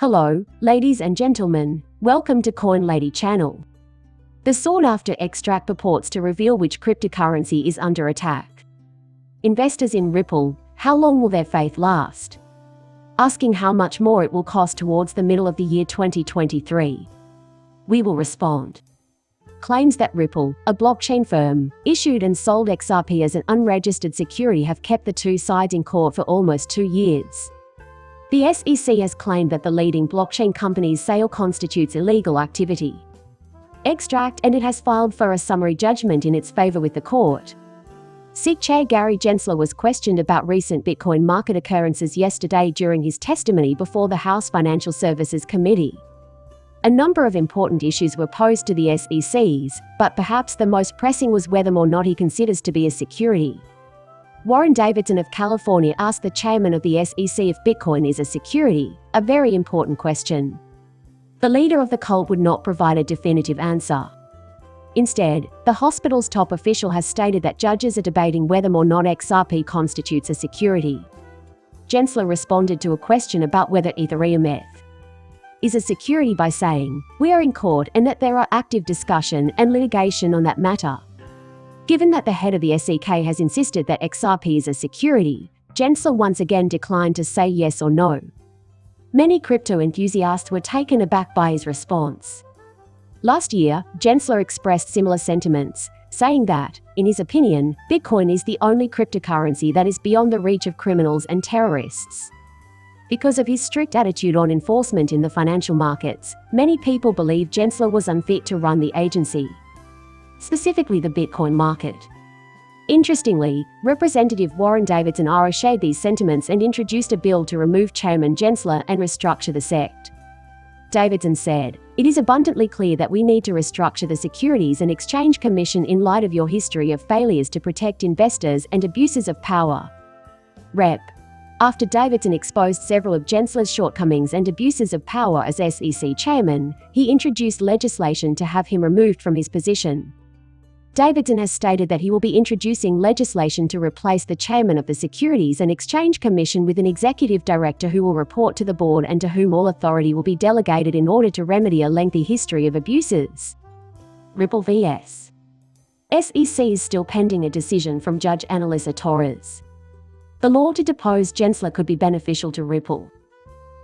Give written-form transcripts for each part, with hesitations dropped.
Hello, ladies and gentlemen, welcome to Coin Lady channel. The sought-after extract purports to reveal which cryptocurrency is under attack. Investors in Ripple, how long will their faith last? Asking how much more it will cost towards the middle of the year 2023. We will respond. Claims that Ripple, a blockchain firm, issued and sold XRP as an unregistered security have kept the two sides in court for almost 2 years. The SEC has claimed that the leading blockchain company's sale constitutes illegal activity. Extract and it has filed for a summary judgment in its favor with the court. SEC Chair Gary Gensler was questioned about recent Bitcoin market occurrences yesterday during his testimony before the House Financial Services Committee. A number of important issues were posed to the SEC's, but perhaps the most pressing was whether or not he considers to be a security. Warren Davidson of California asked the chairman of the SEC if Bitcoin is a security, a very important question. The leader of the cult would not provide a definitive answer. Instead, the hospital's top official has stated that judges are debating whether or not XRP constitutes a security. Gensler responded to a question about whether Ethereum is a security by saying, "We are in court and that there are active discussion and litigation on that matter." Given that the head of the SEC has insisted that XRP is a security, Gensler once again declined to say yes or no. Many crypto enthusiasts were taken aback by his response. Last year, Gensler expressed similar sentiments, saying that, in his opinion, Bitcoin is the only cryptocurrency that is beyond the reach of criminals and terrorists. Because of his strict attitude on enforcement in the financial markets, many people believe Gensler was unfit to run the agency, specifically the Bitcoin market. Interestingly, Representative Warren Davidson shared these sentiments and introduced a bill to remove Chairman Gensler and restructure the SEC. Davidson said, "It is abundantly clear that we need to restructure the Securities and Exchange Commission in light of your history of failures to protect investors and abuses of power." Rep. After Davidson exposed several of Gensler's shortcomings and abuses of power as SEC chairman, he introduced legislation to have him removed from his position. Davidson has stated that he will be introducing legislation to replace the chairman of the Securities and Exchange Commission with an executive director who will report to the board and to whom all authority will be delegated in order to remedy a lengthy history of abuses. Ripple vs. SEC is still pending a decision from Judge Annalisa Torres. The law to depose Gensler could be beneficial to Ripple.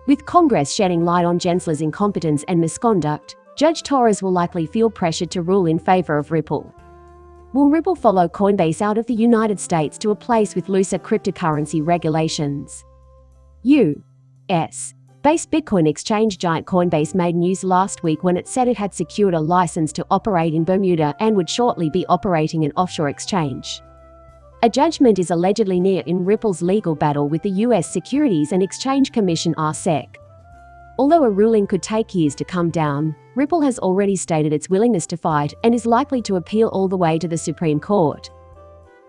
With Congress shedding light on Gensler's incompetence and misconduct, Judge Torres will likely feel pressured to rule in favor of Ripple. Will Ripple follow Coinbase out of the United States to a place with looser cryptocurrency regulations? U.S. based Bitcoin exchange giant Coinbase made news last week when it said it had secured a license to operate in Bermuda and would shortly be operating an offshore exchange. A judgment is allegedly near in Ripple's legal battle with the U.S. Securities and Exchange Commission (SEC). Although a ruling could take years to come down, Ripple has already stated its willingness to fight and is likely to appeal all the way to the Supreme Court.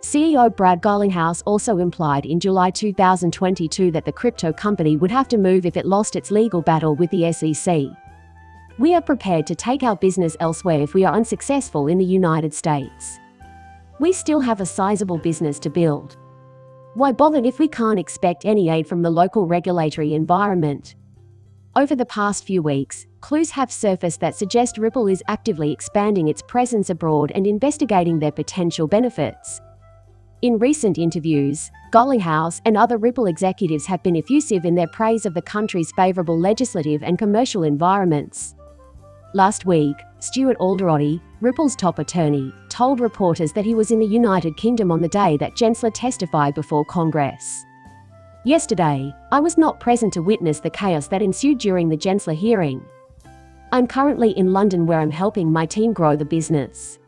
CEO Brad Garlinghouse also implied in July 2022 that the crypto company would have to move if it lost its legal battle with the SEC. "We are prepared to take our business elsewhere if we are unsuccessful in the United States. We still have a sizable business to build. Why bother if we can't expect any aid from the local regulatory environment?" Over the past few weeks, clues have surfaced that suggest Ripple is actively expanding its presence abroad and investigating their potential benefits. In recent interviews, Garlinghouse and other Ripple executives have been effusive in their praise of the country's favorable legislative and commercial environments. Last week, Stuart Alderoty, Ripple's top attorney, told reporters that he was in the United Kingdom on the day that Gensler testified before Congress. "Yesterday, I was not present to witness the chaos that ensued during the Gensler hearing. I'm currently in London where I'm helping my team grow the business.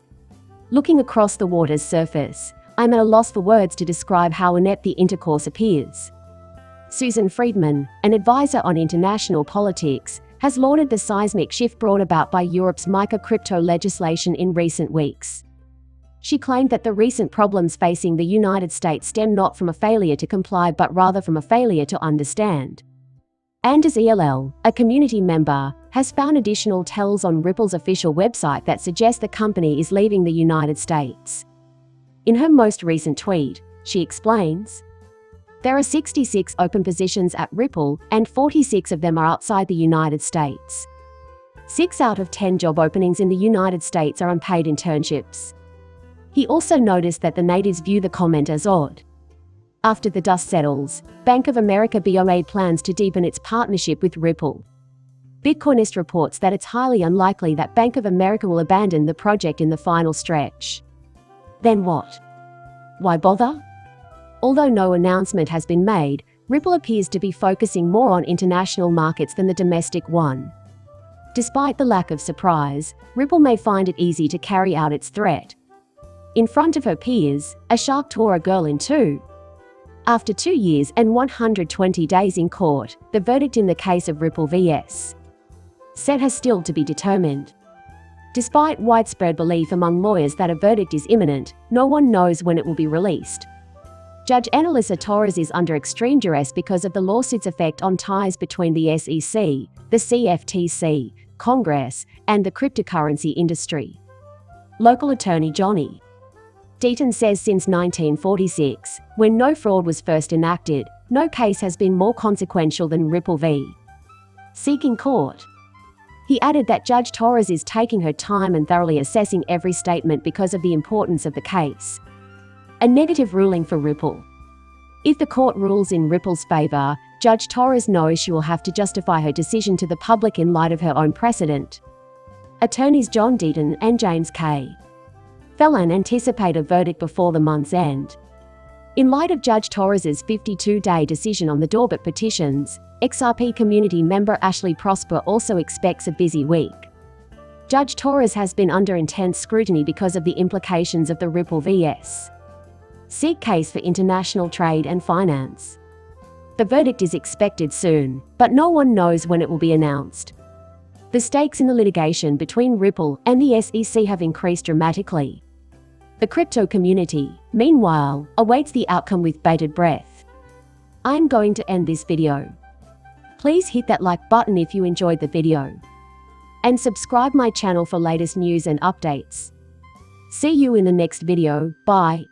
Looking across the water's surface, I'm at a loss for words to describe how inept the intercourse appears." Susan Friedman, an advisor on international politics, has lauded the seismic shift brought about by Europe's micro-crypto legislation in recent weeks. She claimed that the recent problems facing the United States stem not from a failure to comply but rather from a failure to understand. Anders ELL, a community member, has found additional tells on Ripple's official website that suggest the company is leaving the United States. In her most recent tweet, she explains, There are 66 open positions at Ripple, and 46 of them are outside the United States. 6 out of 10 job openings in the United States are unpaid internships. He also noticed that the natives view the comment as odd. After the dust settles, Bank of America BOA plans to deepen its partnership with Ripple. Bitcoinist reports that it's highly unlikely that Bank of America will abandon the project in the final stretch. Then what? Why bother? Although no announcement has been made, Ripple appears to be focusing more on international markets than the domestic one. Despite the lack of surprise, Ripple may find it easy to carry out its threat. In front of her peers, a shark tore a girl in two. After 2 years and 120 days in court, the verdict in the case of Ripple vs. SEC has still to be determined. Despite widespread belief among lawyers that a verdict is imminent, no one knows when it will be released. Judge Annalisa Torres is under extreme duress because of the lawsuit's effect on ties between the SEC, the CFTC, Congress, and the cryptocurrency industry. Local attorney Johnny Deaton says since 1946, when no fraud was first enacted, no case has been more consequential than Ripple v. SEC in court. He added that Judge Torres is taking her time and thoroughly assessing every statement because of the importance of the case. A negative ruling for Ripple. If the court rules in Ripple's favor, Judge Torres knows she will have to justify her decision to the public in light of her own precedent. Attorneys John Deaton and James K. Phelan anticipate a verdict before the month's end. In light of Judge Torres's 52-day decision on the Doorbit petitions, XRP community member Ashley Prosper also expects a busy week. Judge Torres has been under intense scrutiny because of the implications of the Ripple vs. SEC case for international trade and finance. The verdict is expected soon, but no one knows when it will be announced. The stakes in the litigation between Ripple and the SEC have increased dramatically. The crypto community, meanwhile, awaits the outcome with bated breath. I am going to end this video. Please hit that like button if you enjoyed the video. And subscribe my channel for latest news and updates. See you in the next video. Bye.